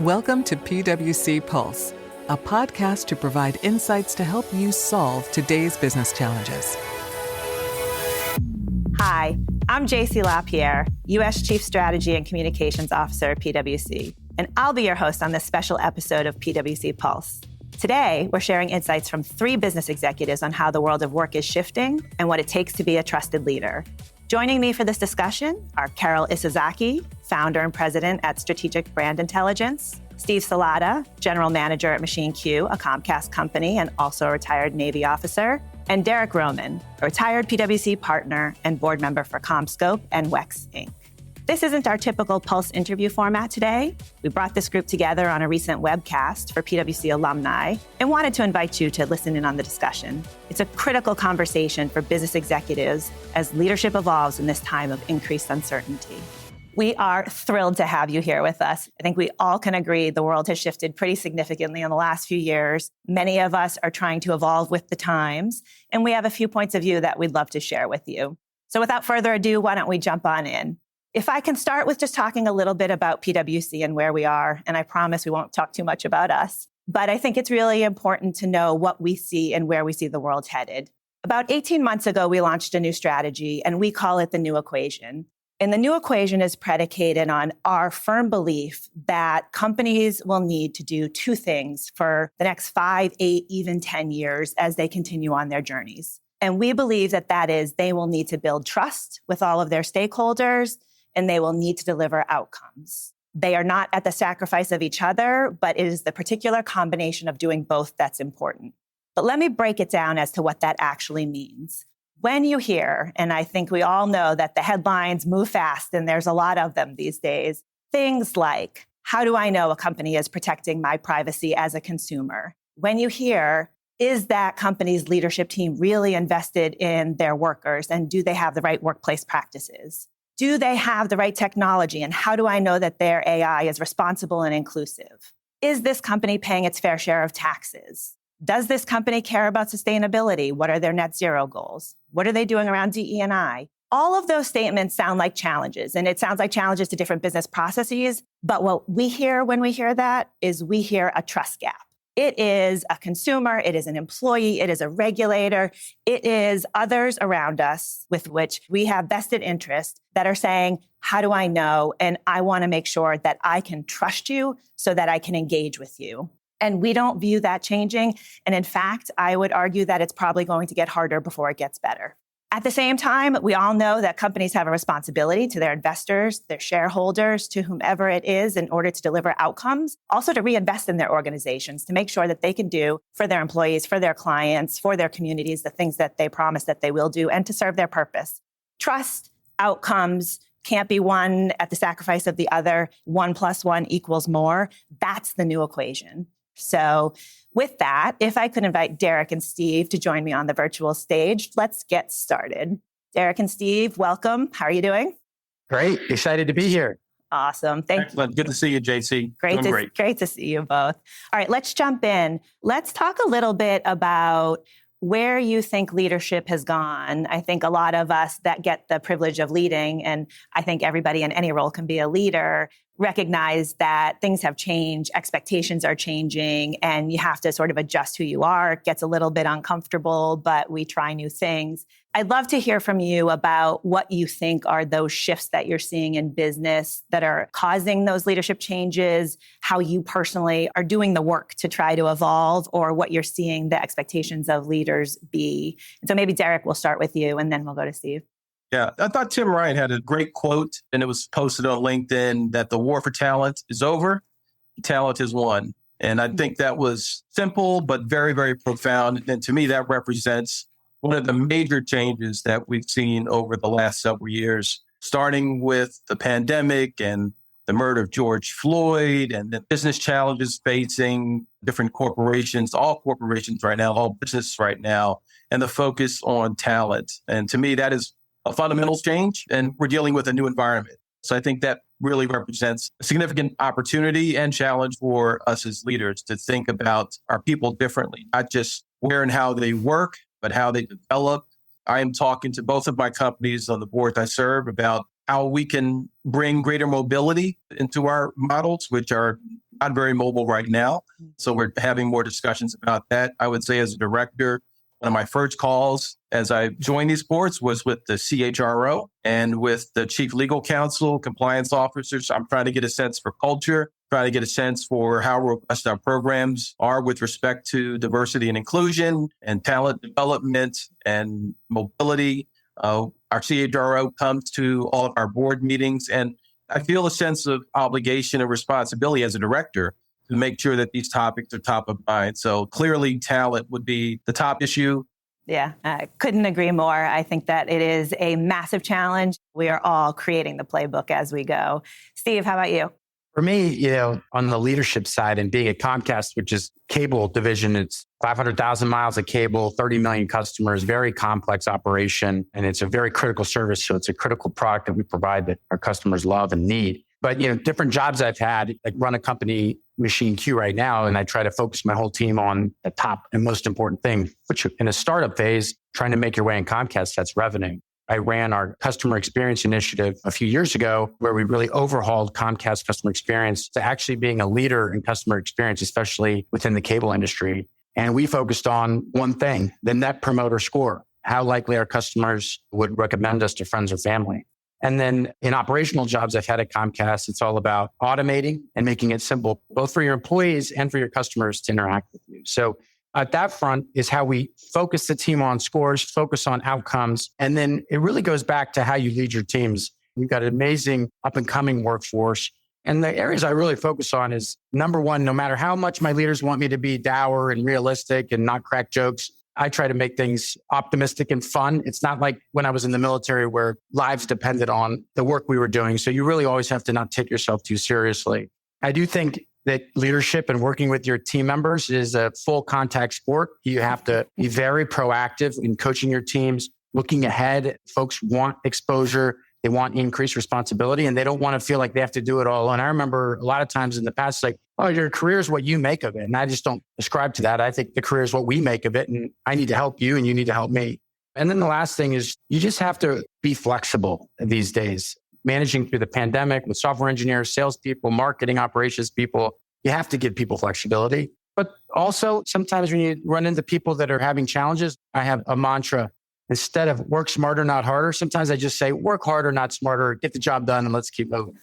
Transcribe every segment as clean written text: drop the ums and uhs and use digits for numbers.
Welcome to PwC Pulse, a podcast to provide insights to help you solve today's business challenges. Hi, I'm JC Lapierre, U.S. Chief Strategy and Communications Officer at PwC, and I'll be your host on this special episode of PwC Pulse. Today, we're sharing insights from 3 business executives on how the world of work is shifting and what it takes to be a trusted leader. Joining me for this discussion are Carol Isozaki, founder and president at Strategic Brand Intelligence, Steve Salata, general manager at Machine Q, a Comcast Company and also a retired Navy officer, and Derrick Roman, a retired PwC partner and board member for CommScope and Wex, Inc. This isn't our typical Pulse interview format today. We brought this group together on a recent webcast for PwC alumni and wanted to invite you to listen in on the discussion. It's a critical conversation for business executives as leadership evolves in this time of increased uncertainty. We are thrilled to have you here with us. I think we all can agree the world has shifted pretty significantly in the last few years. Many of us are trying to evolve with the times, and we have a few points of view that we'd love to share with you. So without further ado, why don't we jump on in? If I can start with just talking a little bit about PwC and where we are, and I promise we won't talk too much about us, but I think it's really important to know what we see and where we see the world headed. About 18 months ago, we launched a new strategy, and we call it the New Equation. And the New Equation is predicated on our firm belief that companies will need to do 2 things for the next 5, 8, even 10 years as they continue on their journeys. And we believe that that is they will need to build trust with all of their stakeholders, and they will need to deliver outcomes. They are not at the sacrifice of each other, but it is the particular combination of doing both that's important. But let me break it down as to what that actually means. When you hear, and I think we all know that the headlines move fast, and there's a lot of them these days, things like, how do I know a company is protecting my privacy as a consumer? When you hear, is that company's leadership team really invested in their workers, and do they have the right workplace practices? Do they have the right technology? And how do I know that their AI is responsible and inclusive? Is this company paying its fair share of taxes? Does this company care about sustainability? What are their net zero goals? What are they doing around DE&I? All of those statements sound like challenges, and it sounds like challenges to different business processes. But what we hear when we hear that is we hear a trust gap. It is a consumer, it is an employee, it is a regulator, it is others around us with which we have vested interest that are saying, how do I know? And I want to make sure that I can trust you so that I can engage with you. And we don't view that changing. And in fact, I would argue that it's probably going to get harder before it gets better. At the same time, we all know that companies have a responsibility to their investors, their shareholders, to whomever it is in order to deliver outcomes, also to reinvest in their organizations, to make sure that they can do for their employees, for their clients, for their communities, the things that they promise that they will do, and to serve their purpose. Trust, outcomes, can't be one at the sacrifice of the other. 1 + 1 = more. That's the new equation. So with that, if I could invite Derrick and Steve to join me on the virtual stage, let's get started. Derrick and Steve, welcome. How are you doing? Great. Excited to be here. Awesome. Thank you. Excellent. Good to see you, JC. Great to see you both. All right, let's jump in. Let's talk a little bit about where you think leadership has gone. I think a lot of us that get the privilege of leading, and I think everybody in any role can be a leader, recognize that things have changed, expectations are changing, and you have to sort of adjust who you are. It gets a little bit uncomfortable, but we try new things. I'd love to hear from you about what you think are those shifts that you're seeing in business that are causing those leadership changes, how you personally are doing the work to try to evolve, or what you're seeing the expectations of leaders be. And so maybe Derrick, we'll start with you, and then we'll go to Steve. Yeah, I thought Tim Ryan had a great quote, and it was posted on LinkedIn, that the war for talent is over, talent is won. And I think that was simple, but very, very profound. And to me, that represents one of the major changes that we've seen over the last several years, starting with the pandemic and the murder of George Floyd and the business challenges facing different corporations, all corporations right now, all business right now, and the focus on talent. And to me, that is a fundamental change, and we're dealing with a new environment. So I think that really represents a significant opportunity and challenge for us as leaders to think about our people differently, not just where and how they work, but how they develop. I am talking to both of my companies on the boards I serve about how we can bring greater mobility into our models, which are not very mobile right now. So we're having more discussions about that. I would say as a director, one of my first calls as I joined these boards was with the CHRO and with the chief legal counsel, compliance officers. I'm trying to get a sense for culture, trying to get a sense for how robust our programs are with respect to diversity and inclusion and talent development and mobility. Our CHRO comes to all of our board meetings, and I feel a sense of obligation and responsibility as a director to make sure that these topics are top of mind. So clearly talent would be the top issue. Yeah, I couldn't agree more. I think that it is a massive challenge. We are all creating the playbook as we go. Steve, how about you? For me, on the leadership side and being at Comcast, which is cable division, it's 500,000 miles of cable, 30 million customers, very complex operation. And it's a very critical service. So it's a critical product that we provide that our customers love and need. But, different jobs I've had, like run a company, Machine Q right now, and I try to focus my whole team on the top and most important thing, which in a startup phase, trying to make your way in Comcast, that's revenue. I ran our customer experience initiative a few years ago where we really overhauled Comcast customer experience to actually being a leader in customer experience, especially within the cable industry. And we focused on one thing, the Net Promoter Score, how likely our customers would recommend us to friends or family. And then in operational jobs I've had at Comcast, it's all about automating and making it simple, both for your employees and for your customers to interact with you. So at that front is how we focus the team on scores, focus on outcomes. And then it really goes back to how you lead your teams. You've got an amazing up and coming workforce. And the areas I really focus on is number one, no matter how much my leaders want me to be dour and realistic and not crack jokes, I try to make things optimistic and fun. It's not like when I was in the military where lives depended on the work we were doing. So you really always have to not take yourself too seriously. I do think that leadership and working with your team members is a full contact sport. You have to be very proactive in coaching your teams, looking ahead. Folks want exposure. They want increased responsibility, and they don't want to feel like they have to do it all alone. I remember a lot of times in the past, like, oh, your career is what you make of it. And I just don't ascribe to that. I think the career is what we make of it. And I need to help you and you need to help me. And then the last thing is you just have to be flexible these days. Managing through the pandemic with software engineers, salespeople, marketing operations people, you have to give people flexibility. But also sometimes when you run into people that are having challenges, I have a mantra. Instead of work smarter, not harder, sometimes I just say work harder, not smarter, get the job done and let's keep moving.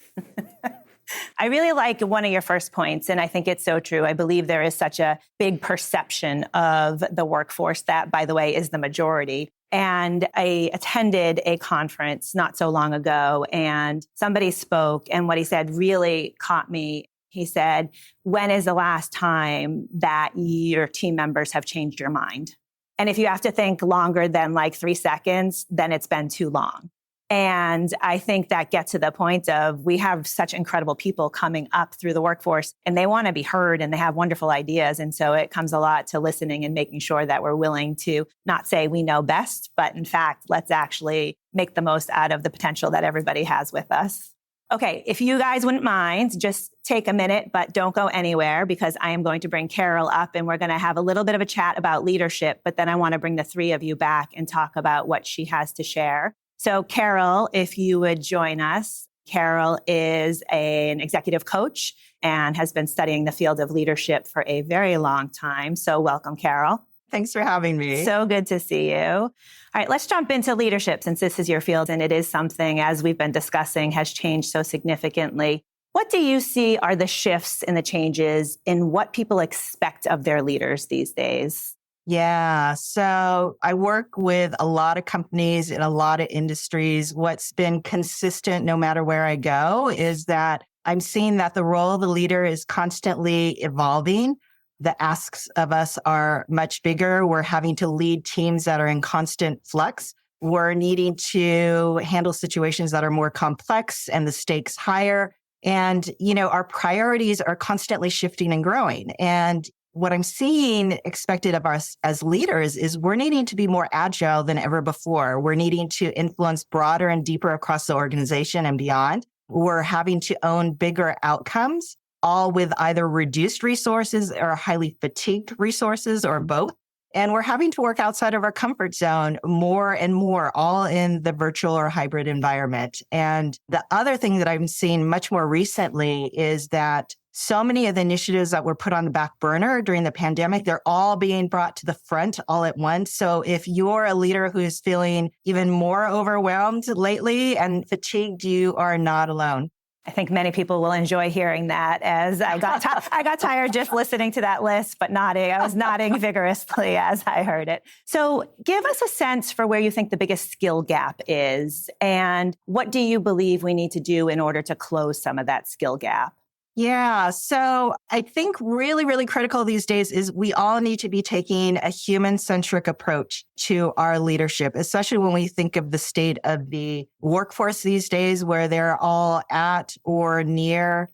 I really like one of your first points, and I think it's so true. I believe there is such a big perception of the workforce that, by the way, is the majority. And I attended a conference not so long ago, and somebody spoke, and what he said really caught me. He said, when is the last time that your team members have changed your mind? And if you have to think longer than like 3 seconds, then it's been too long. And I think that gets to the point of we have such incredible people coming up through the workforce and they want to be heard and they have wonderful ideas. And so it comes a lot to listening and making sure that we're willing to not say we know best, but in fact, let's actually make the most out of the potential that everybody has with us. Okay, if you guys wouldn't mind, just take a minute, but don't go anywhere because I am going to bring Carol up and we're going to have a little bit of a chat about leadership, but then I want to bring the three of you back and talk about what she has to share. So Carol, if you would join us. Carol is an executive coach and has been studying the field of leadership for a very long time. So welcome, Carol. Thanks for having me. So good to see you. All right, let's jump into leadership since this is your field and it is something, as we've been discussing, has changed so significantly. What do you see are the shifts and the changes in what people expect of their leaders these days? Yeah. So I work with a lot of companies in a lot of industries. What's been consistent no matter where I go is that I'm seeing that the role of the leader is constantly evolving. The asks of us are much bigger. We're having to lead teams that are in constant flux. We're needing to handle situations that are more complex and the stakes higher. And, our priorities are constantly shifting and growing. And what I'm seeing expected of us as leaders is we're needing to be more agile than ever before. We're needing to influence broader and deeper across the organization and beyond. We're having to own bigger outcomes, all with either reduced resources or highly fatigued resources or both. And we're having to work outside of our comfort zone more and more, all in the virtual or hybrid environment. And the other thing that I'm seeing much more recently is that so many of the initiatives that were put on the back burner during the pandemic, they're all being brought to the front all at once. So if you're a leader who is feeling even more overwhelmed lately and fatigued, you are not alone. I think many people will enjoy hearing that, as I got tired just listening to that list, but nodding. I was nodding vigorously as I heard it. So give us a sense for where you think the biggest skill gap is, and what do you believe we need to do in order to close some of that skill gap? Yeah. So I think really, really critical these days is we all need to be taking a human-centric approach to our leadership, especially when we think of the state of the workforce these days, where they're all at or near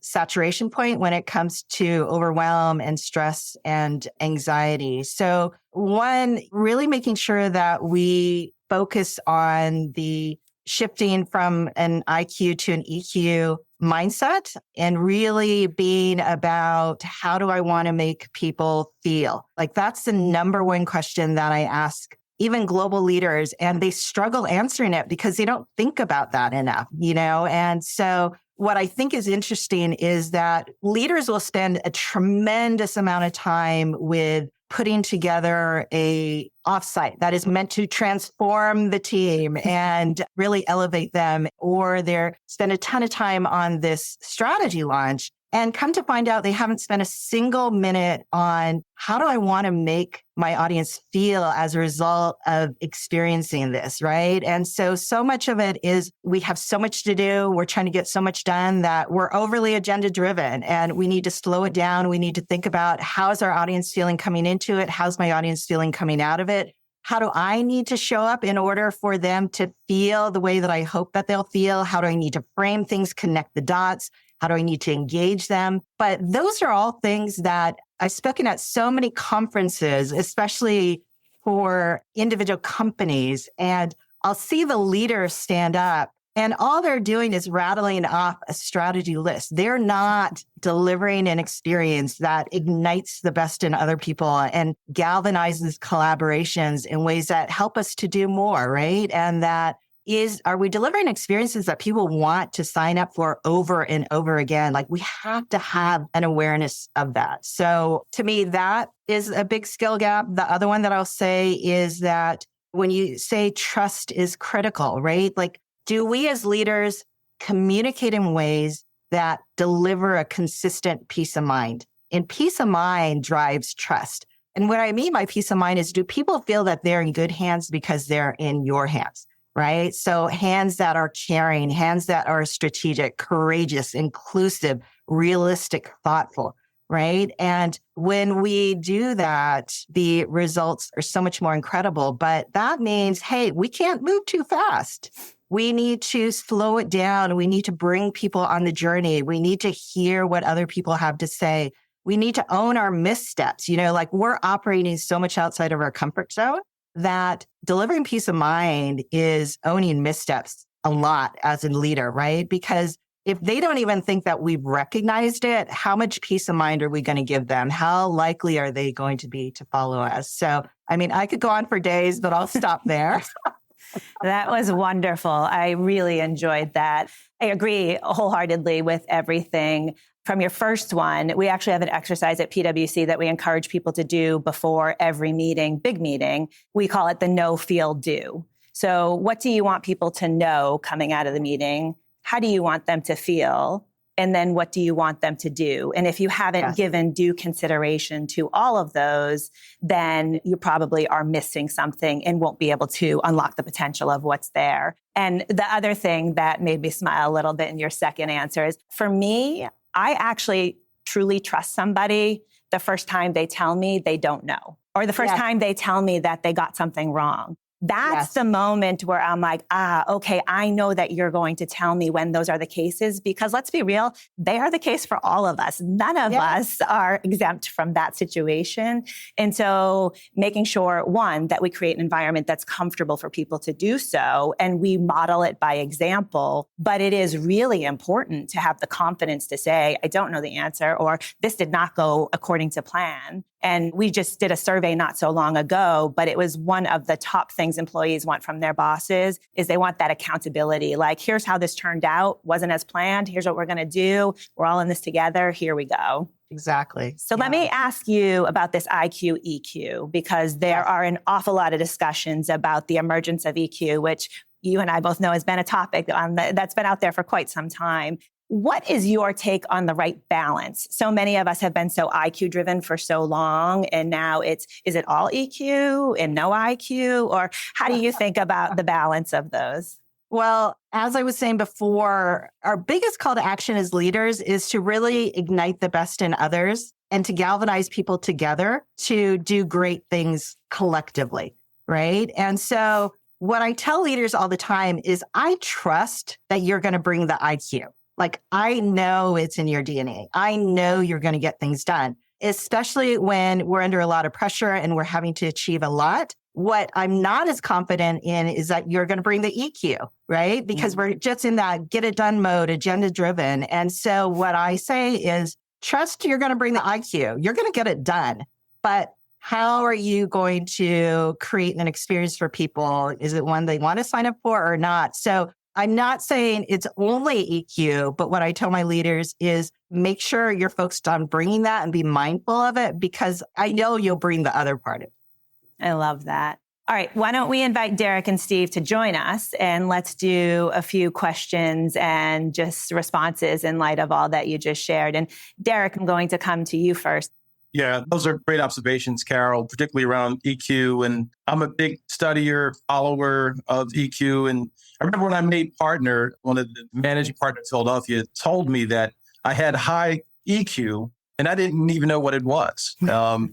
saturation point when it comes to overwhelm and stress and anxiety. So one, really making sure that we focus on the shifting from an IQ to an EQ mindset and really being about how do I want to make people feel? Like that's the number one question that I ask even global leaders, and they struggle answering it because they don't think about that enough, And so what I think is interesting is that leaders will spend a tremendous amount of time with putting together a offsite that is meant to transform the team and really elevate them, or they're spend a ton of time on this strategy launch and come to find out they haven't spent a single minute on how do I want to make my audience feel as a result of experiencing this, right? And so much of it is we have so much to do. We're trying to get so much done that we're overly agenda driven, and we need to slow it down. We need to think about how's our audience feeling coming into it? How's my audience feeling coming out of it? How do I need to show up in order for them to feel the way that I hope that they'll feel? How do I need to frame things, connect the dots? How do I need to engage them? But those are all things that I've spoken at so many conferences, especially for individual companies, and I'll see the leaders stand up and all they're doing is rattling off a strategy list. They're not delivering an experience that ignites the best in other people and galvanizes collaborations in ways that help us to do more, right? And are we delivering experiences that people want to sign up for over and over again? Like we have to have an awareness of that. So to me, that is a big skill gap. The other one that I'll say is that when you say trust is critical, right? Like, do we as leaders communicate in ways that deliver a consistent peace of mind? And peace of mind drives trust. And what I mean by peace of mind is, do people feel that they're in good hands because they're in your hands? Right? So hands that are caring, hands that are strategic, courageous, inclusive, realistic, thoughtful, right? And when we do that, the results are so much more incredible. But that means, hey, we can't move too fast. We need to slow it down. We need to bring people on the journey. We need to hear what other people have to say. We need to own our missteps. Like we're operating so much outside of our comfort zone that delivering peace of mind is owning missteps a lot as a leader, right? Because if they don't even think that we've recognized it, how much peace of mind are we going to give them? How likely are they going to be to follow us? So, I could go on for days, but I'll stop there. That was wonderful. I really enjoyed that. I agree wholeheartedly with everything. From your first one, we actually have an exercise at PwC that we encourage people to do before every meeting, big meeting. We call it the know, feel, do. So what do you want people to know coming out of the meeting? How do you want them to feel? And then what do you want them to do? And if you haven't given due consideration to all of those, then you probably are missing something and won't be able to unlock the potential of what's there. And the other thing that made me smile a little bit in your second answer is, for me, I actually truly trust somebody the first time they tell me they don't know, or the first time they tell me that they got something wrong. That's the moment where I'm like, okay, I know that you're going to tell me when those are the cases, because let's be real, they are the case for all of us. None of us are exempt from that situation. And so making sure, one, that we create an environment that's comfortable for people to do so, and we model it by example. But it is really important to have the confidence to say, I don't know the answer, or this did not go according to plan. And we just did a survey not so long ago, but it was one of the top things employees want from their bosses is they want that accountability. Like, here's how this turned out. Wasn't as planned. Here's what we're going to do. We're all in this together. Here we go. Exactly. So let me ask you about this IQ, EQ, because there are an awful lot of discussions about the emergence of EQ, which you and I both know has been a topic that's been out there for quite some time. What is your take on the right balance? So many of us have been so IQ driven for so long, and now is it all EQ and no IQ? Or how do you think about the balance of those? Well, as I was saying before, our biggest call to action as leaders is to really ignite the best in others and to galvanize people together to do great things collectively, right? And so what I tell leaders all the time is I trust that you're going to bring the IQ. Like, I know it's in your DNA. I know you're going to get things done, especially when we're under a lot of pressure and we're having to achieve a lot. What I'm not as confident in is that you're going to bring the EQ, right? Because we're just in that get it done mode, agenda driven. And so what I say is trust you're going to bring the IQ. You're going to get it done. But how are you going to create an experience for people? Is it one they want to sign up for or not? So I'm not saying it's only EQ, but what I tell my leaders is make sure you're focused on bringing that and be mindful of it, because I know you'll bring the other part of it. I love that. All right, why don't we invite Derrick and Steve to join us, and let's do a few questions and just responses in light of all that you just shared. And Derrick, I'm going to come to you first. Yeah, those are great observations, Carol, particularly around EQ. And I'm a big studier, follower of EQ. And I remember when I made partner, one of the managing partners in Philadelphia told me that I had high EQ and I didn't even know what it was.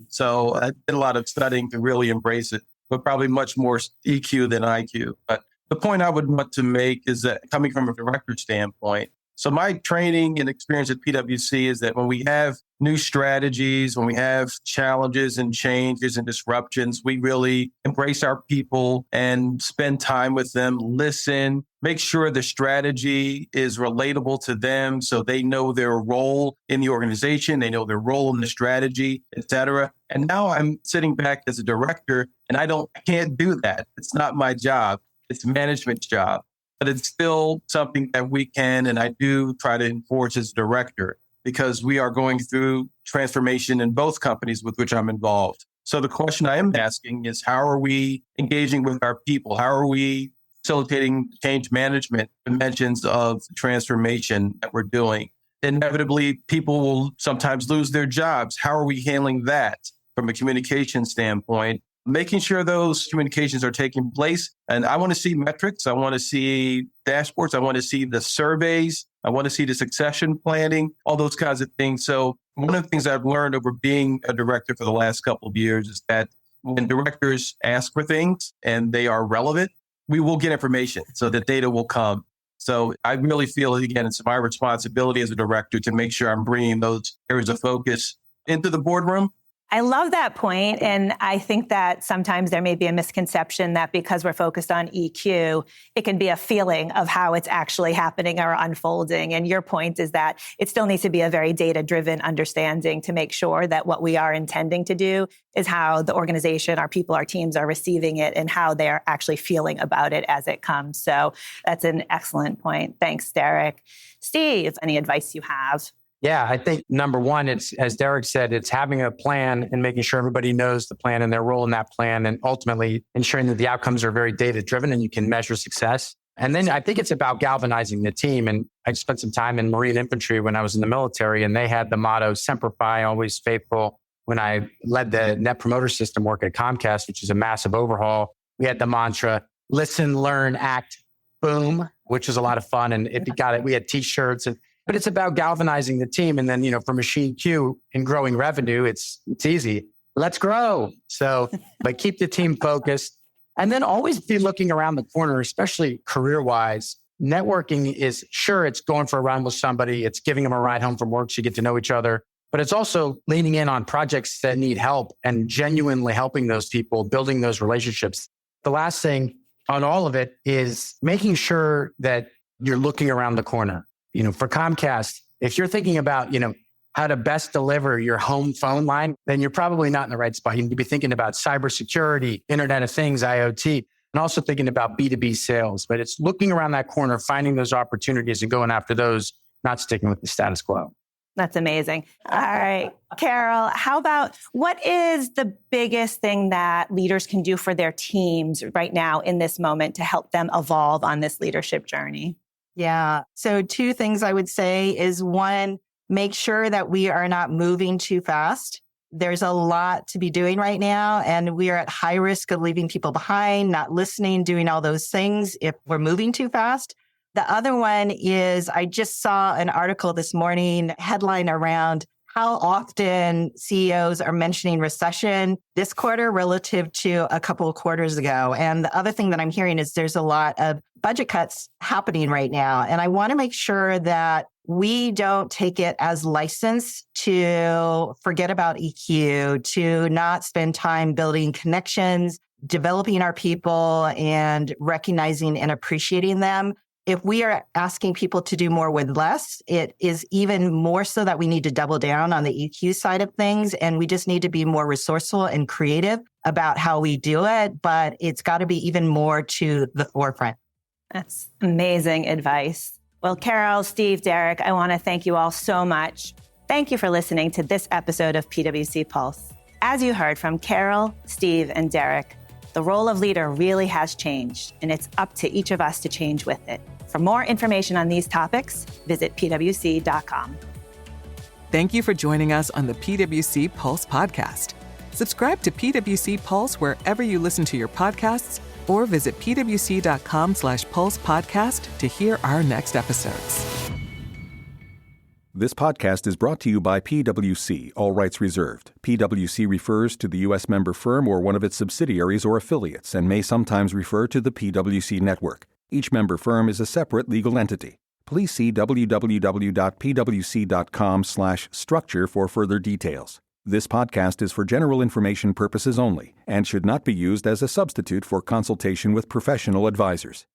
So I did a lot of studying to really embrace it, but probably much more EQ than IQ. But the point I would want to make is that coming from a director standpoint, so my training and experience at PwC is that when we have new strategies, when we have challenges and changes and disruptions, we really embrace our people and spend time with them, listen, make sure the strategy is relatable to them so they know their role in the organization, they know their role in the strategy, et cetera. And now I'm sitting back as a director and I can't do that. It's not my job. It's management's job. But it's still something that we can, and I do try to enforce as director, because we are going through transformation in both companies with which I'm involved. So the question I am asking is, how are we engaging with our people? How are we facilitating change management dimensions of transformation that we're doing? Inevitably, people will sometimes lose their jobs. How are we handling that from a communication standpoint? Making sure those communications are taking place. And I want to see metrics. I want to see dashboards. I want to see the surveys. I want to see the succession planning, all those kinds of things. So one of the things I've learned over being a director for the last couple of years is that when directors ask for things and they are relevant, we will get information. So the data will come. So I really feel, again, it's my responsibility as a director to make sure I'm bringing those areas of focus into the boardroom. I love that point. And I think that sometimes there may be a misconception that because we're focused on EQ, it can be a feeling of how it's actually happening or unfolding. And your point is that it still needs to be a very data-driven understanding to make sure that what we are intending to do is how the organization, our people, our teams are receiving it and how they're actually feeling about it as it comes. So that's an excellent point. Thanks, Derrick. Steve, any advice you have? Yeah, I think number one, it's, as Derrick said, it's having a plan and making sure everybody knows the plan and their role in that plan, and ultimately ensuring that the outcomes are very data driven and you can measure success. And then I think it's about galvanizing the team. And I spent some time in Marine infantry when I was in the military, and they had the motto, Semper Fi, always faithful. When I led the Net Promoter System work at Comcast, which is a massive overhaul, we had the mantra, listen, learn, act, boom, which was a lot of fun. And if you got it, we had t-shirts. But it's about galvanizing the team. And then, for Machine Q in growing revenue, it's easy. Let's grow. So, but keep the team focused. And then always be looking around the corner, especially career-wise. Networking is, sure, it's going for a run with somebody. It's giving them a ride home from work so you get to know each other. But it's also leaning in on projects that need help and genuinely helping those people, building those relationships. The last thing on all of it is making sure that you're looking around the corner. For Comcast, if you're thinking about, how to best deliver your home phone line, then you're probably not in the right spot. You need to be thinking about cybersecurity, Internet of Things, IoT, and also thinking about B2B sales. But it's looking around that corner, finding those opportunities and going after those, not sticking with the status quo. That's amazing. All right, Carol, how about what is the biggest thing that leaders can do for their teams right now in this moment to help them evolve on this leadership journey? Yeah. So 2 things I would say is 1, make sure that we are not moving too fast. There's a lot to be doing right now, and we are at high risk of leaving people behind, not listening, doing all those things if we're moving too fast. The other one is I just saw an article this morning, headline around how often CEOs are mentioning recession this quarter relative to a couple of quarters ago. And the other thing that I'm hearing is there's a lot of budget cuts happening right now. And I want to make sure that we don't take it as license to forget about EQ, to not spend time building connections, developing our people, and recognizing and appreciating them. If we are asking people to do more with less, it is even more so that we need to double down on the EQ side of things. And we just need to be more resourceful and creative about how we do it. But it's got to be even more to the forefront. That's amazing advice. Well, Carol, Steve, Derrick, I want to thank you all so much. Thank you for listening to this episode of PwC Pulse. As you heard from Carol, Steve, and Derrick, the role of leader really has changed, and it's up to each of us to change with it. For more information on these topics, visit pwc.com. Thank you for joining us on the PwC Pulse podcast. Subscribe to PwC Pulse wherever you listen to your podcasts, or visit pwc.com/Pulse podcast to hear our next episodes. This podcast is brought to you by PwC, all rights reserved. PwC refers to the U.S. member firm or one of its subsidiaries or affiliates and may sometimes refer to the PwC network. Each member firm is a separate legal entity. Please see www.pwc.com/structure for further details. This podcast is for general information purposes only and should not be used as a substitute for consultation with professional advisors.